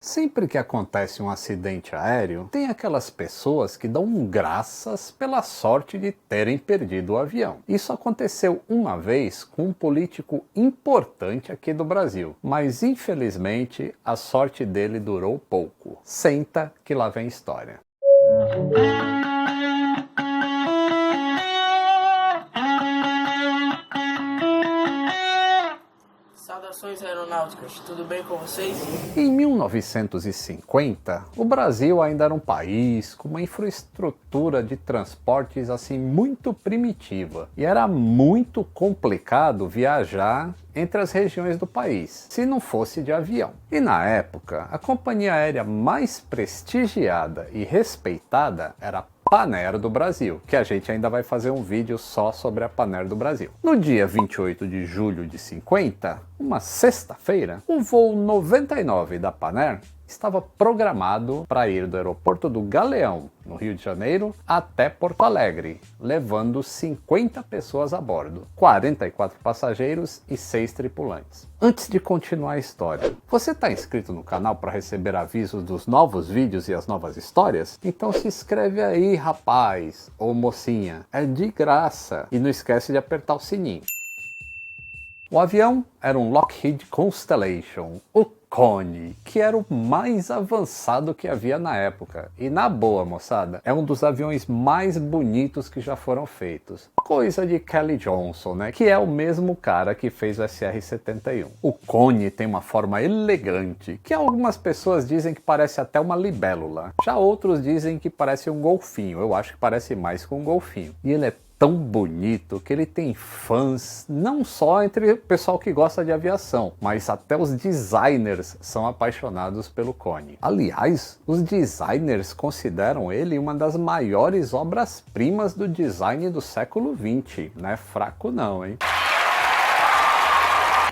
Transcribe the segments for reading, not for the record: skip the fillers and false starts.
Sempre que acontece um acidente aéreo, tem aquelas pessoas que dão graças pela sorte de terem perdido o avião. Isso aconteceu uma vez com um político importante aqui do Brasil, mas infelizmente a sorte dele durou pouco. Senta que lá vem história. Saudações aeronáuticas, tudo bem com vocês? Em 1950, o Brasil ainda era um país com uma infraestrutura de transportes assim muito primitiva e era muito complicado viajar entre as regiões do país, se não fosse de avião. E na época, a companhia aérea mais prestigiada e respeitada era a Panair do Brasil, que a gente ainda vai fazer um vídeo só sobre a Panair do Brasil. No dia 28 de julho de 50, uma sexta-feira, o voo 99 da Panair estava programado para ir do aeroporto do Galeão, no Rio de Janeiro, até Porto Alegre, levando 50 pessoas a bordo, 44 passageiros e 6 tripulantes. Antes de continuar a história, você está inscrito no canal para receber avisos dos novos vídeos e as novas histórias? Então se inscreve aí, rapaz ou mocinha, é de graça, e não esquece de apertar o sininho. O avião era um Lockheed Constellation, o Connie, que era o mais avançado que havia na época. E na boa, moçada, é um dos aviões mais bonitos que já foram feitos. Coisa de Kelly Johnson, né? Que é o mesmo cara que fez o SR-71. O Connie tem uma forma elegante, que algumas pessoas dizem que parece até uma libélula. Já outros dizem que parece um golfinho. Eu acho que parece mais com um golfinho. E ele é tão bonito que ele tem fãs não só entre o pessoal que gosta de aviação, mas até os designers são apaixonados pelo Connie. Aliás, os designers consideram ele uma das maiores obras-primas do design do século XX. Não é fraco não, hein?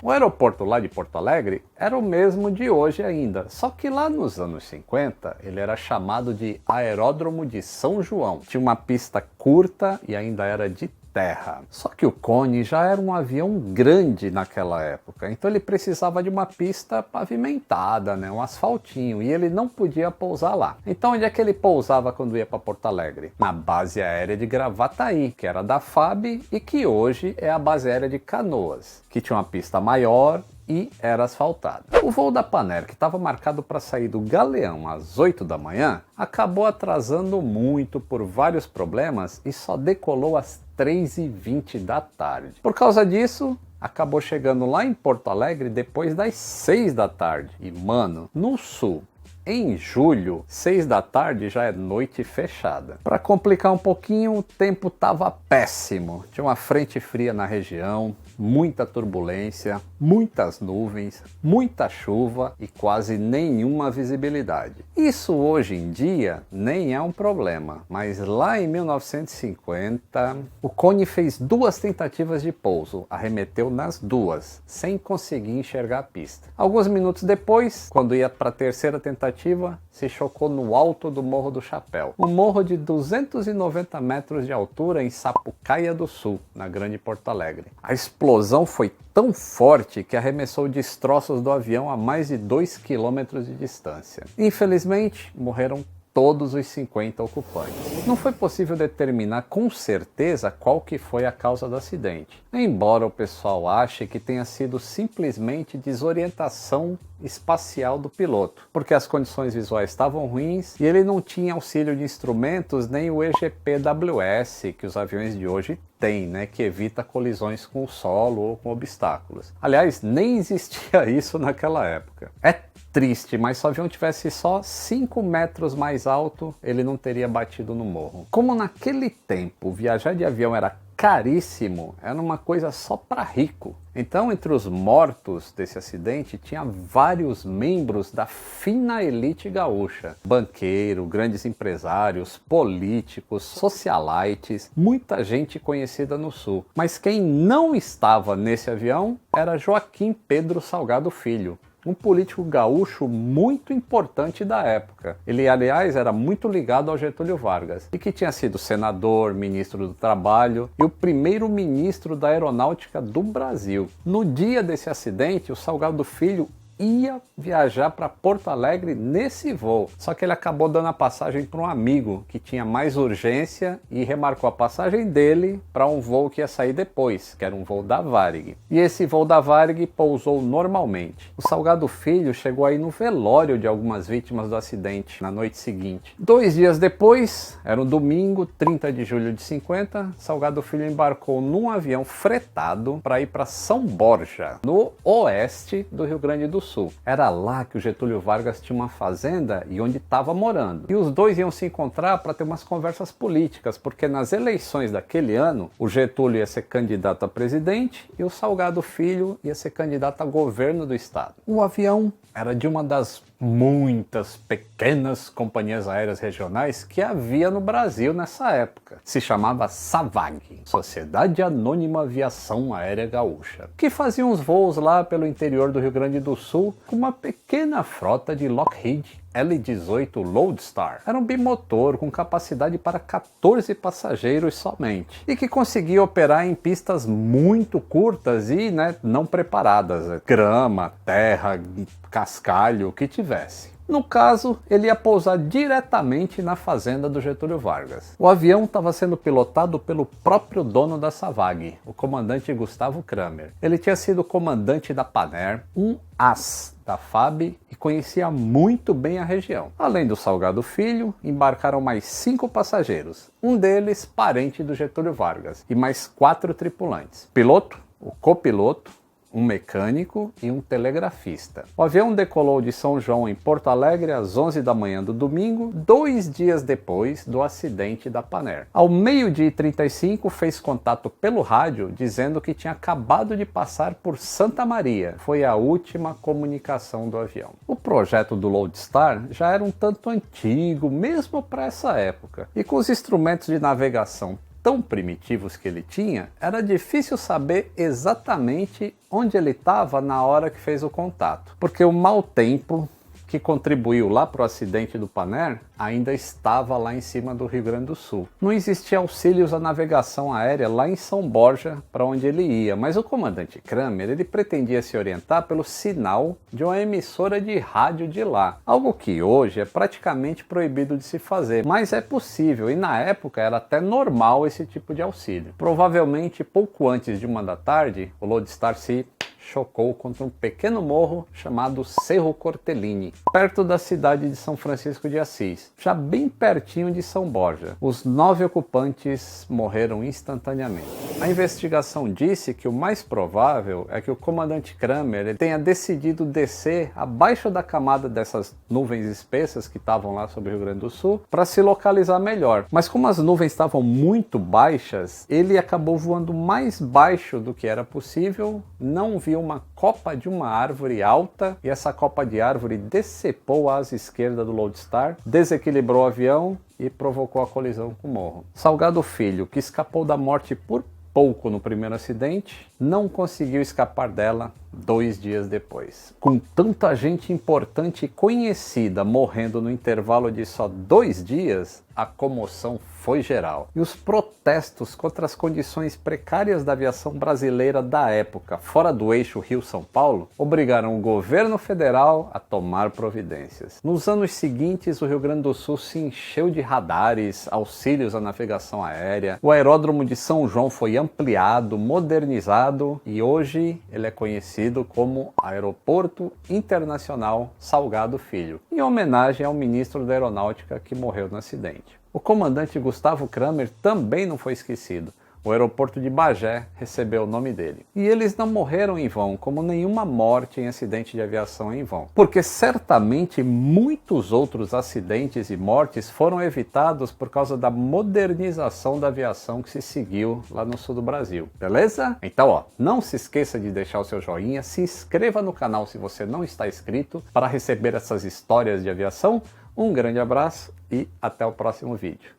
O aeroporto lá de Porto Alegre era o mesmo de hoje ainda, só que lá nos anos 50 ele era chamado de Aeródromo de São João. Tinha uma pista curta e ainda era de terra. Só que o Connie já era um avião grande naquela época, então ele precisava de uma pista pavimentada, né, um asfaltinho, e ele não podia pousar lá. Então onde é que ele pousava quando ia para Porto Alegre? Na base aérea de Gravataí, que era da FAB e que hoje é a base aérea de Canoas, que tinha uma pista maior e era asfaltada. O voo da Panair, que estava marcado para sair do Galeão às 8 da manhã, acabou atrasando muito por vários problemas e só decolou às 3h20 da tarde. Por causa disso, acabou chegando lá em Porto Alegre depois das 6 da tarde. E mano, no sul, em julho, 6 da tarde já é noite fechada. Para complicar um pouquinho, o tempo estava péssimo. Tinha uma frente fria na região, muita turbulência, muitas nuvens, muita chuva e quase nenhuma visibilidade. Isso hoje em dia nem é um problema, mas lá em 1950, o Connie fez 2 tentativas de pouso, arremeteu nas 2, sem conseguir enxergar a pista. Alguns minutos depois, quando ia para a terceira tentativa, se chocou no alto do Morro do Chapéu, um morro de 290 metros de altura em Sapucaia do Sul, na Grande Porto Alegre. A explosão foi tão forte que arremessou destroços do avião a mais de 2 km de distância. Infelizmente, morreram todos os 50 ocupantes. Não foi possível determinar com certeza qual que foi a causa do acidente, embora o pessoal ache que tenha sido simplesmente desorientação espacial do piloto, porque as condições visuais estavam ruins e ele não tinha auxílio de instrumentos nem o EGPWS que os aviões de hoje têm, né, que evita colisões com o solo ou com obstáculos. Aliás, nem existia isso naquela época. É triste, mas se o avião tivesse só 5 metros mais alto, ele não teria batido no morro. Como naquele tempo viajar de avião era caríssimo, era uma coisa só para rico. Então, entre os mortos desse acidente, tinha vários membros da fina elite gaúcha. Banqueiro, grandes empresários, políticos, socialites, muita gente conhecida no Sul. Mas quem não estava nesse avião era Joaquim Pedro Salgado Filho, um político gaúcho muito importante da época. Ele, aliás, era muito ligado ao Getúlio Vargas e que tinha sido senador, ministro do Trabalho e o primeiro-ministro da Aeronáutica do Brasil. No dia desse acidente, o Salgado Filho ia viajar para Porto Alegre nesse voo. Só que ele acabou dando a passagem para um amigo que tinha mais urgência e remarcou a passagem dele para um voo que ia sair depois, que era um voo da Varig. E esse voo da Varig pousou normalmente. O Salgado Filho chegou aí no velório de algumas vítimas do acidente na noite seguinte. 2 dias depois, era um domingo, 30 de julho de 50, Salgado Filho embarcou num avião fretado para ir para São Borja, no oeste do Rio Grande do Sul. Era lá que o Getúlio Vargas tinha uma fazenda e onde estava morando. E os dois iam se encontrar para ter umas conversas políticas, porque nas eleições daquele ano, o Getúlio ia ser candidato a presidente e o Salgado Filho ia ser candidato a governo do estado. O avião era de uma das muitas pequenas companhias aéreas regionais que havia no Brasil nessa época. Se chamava SAVAG, Sociedade Anônima Aviação Aérea Gaúcha, que fazia uns voos lá pelo interior do Rio Grande do Sul com uma pequena frota de Lockheed L-18 Lodestar. Era um bimotor com capacidade para 14 passageiros somente e que conseguia operar em pistas muito curtas e não preparadas, grama, terra, cascalho, o que tivesse. No caso, ele ia pousar diretamente na fazenda do Getúlio Vargas. O avião estava sendo pilotado pelo próprio dono da SAVAG, o comandante Gustavo Kramer. Ele tinha sido comandante da Panair, um as da FAB e conhecia muito bem a região. Além do Salgado Filho, embarcaram mais 5 passageiros, um deles parente do Getúlio Vargas, e mais 4 tripulantes. Piloto, o copiloto, um mecânico e um telegrafista. O avião decolou de São João em Porto Alegre às 11 da manhã do domingo, 2 dias depois do acidente da Panair. Ao 12h35 fez contato pelo rádio dizendo que tinha acabado de passar por Santa Maria. Foi a última comunicação do avião. O projeto do Lodestar já era um tanto antigo, mesmo para essa época, e com os instrumentos de navegação tão primitivos que ele tinha, era difícil saber exatamente onde ele estava na hora que fez o contato, porque o mau tempo que contribuiu lá para o acidente do Panair ainda estava lá em cima do Rio Grande do Sul. Não existia auxílios à navegação aérea lá em São Borja para onde ele ia, mas o comandante Kramer ele pretendia se orientar pelo sinal de uma emissora de rádio de lá, algo que hoje é praticamente proibido de se fazer, mas é possível e na época era até normal esse tipo de auxílio. Provavelmente pouco antes de 1 da tarde, o Lodestar se chocou contra um pequeno morro chamado Cerro Cortellini, perto da cidade de São Francisco de Assis, já bem pertinho de São Borja. Os 9 ocupantes morreram instantaneamente. A investigação disse que o mais provável é que o comandante Kramer tenha decidido descer abaixo da camada dessas nuvens espessas que estavam lá sobre o Rio Grande do Sul para se localizar melhor. Mas como as nuvens estavam muito baixas, ele acabou voando mais baixo do que era possível, não viu uma copa de uma árvore alta e essa copa de árvore decepou a asa esquerda do Lodestar, desequilibrou o avião e provocou a colisão com o morro. Salgado Filho, que escapou da morte por pouco no primeiro acidente, não conseguiu escapar dela 2 dias depois. Com tanta gente importante e conhecida morrendo no intervalo de só 2 dias, a comoção foi geral. E os protestos contra as condições precárias da aviação brasileira da época, fora do eixo Rio-São Paulo, obrigaram o governo federal a tomar providências. Nos anos seguintes, o Rio Grande do Sul se encheu de radares, auxílios à navegação aérea, o aeródromo de São João foi ampliado, modernizado e hoje ele é conhecido como Aeroporto Internacional Salgado Filho, em homenagem ao ministro da Aeronáutica que morreu no acidente. O comandante Gustavo Kramer também não foi esquecido. O aeroporto de Bagé recebeu o nome dele. E eles não morreram em vão, como nenhuma morte em acidente de aviação é em vão. Porque certamente muitos outros acidentes e mortes foram evitados por causa da modernização da aviação que se seguiu lá no sul do Brasil. Beleza? Então, não se esqueça de deixar o seu joinha, se inscreva no canal se você não está inscrito para receber essas histórias de aviação. Um grande abraço e até o próximo vídeo.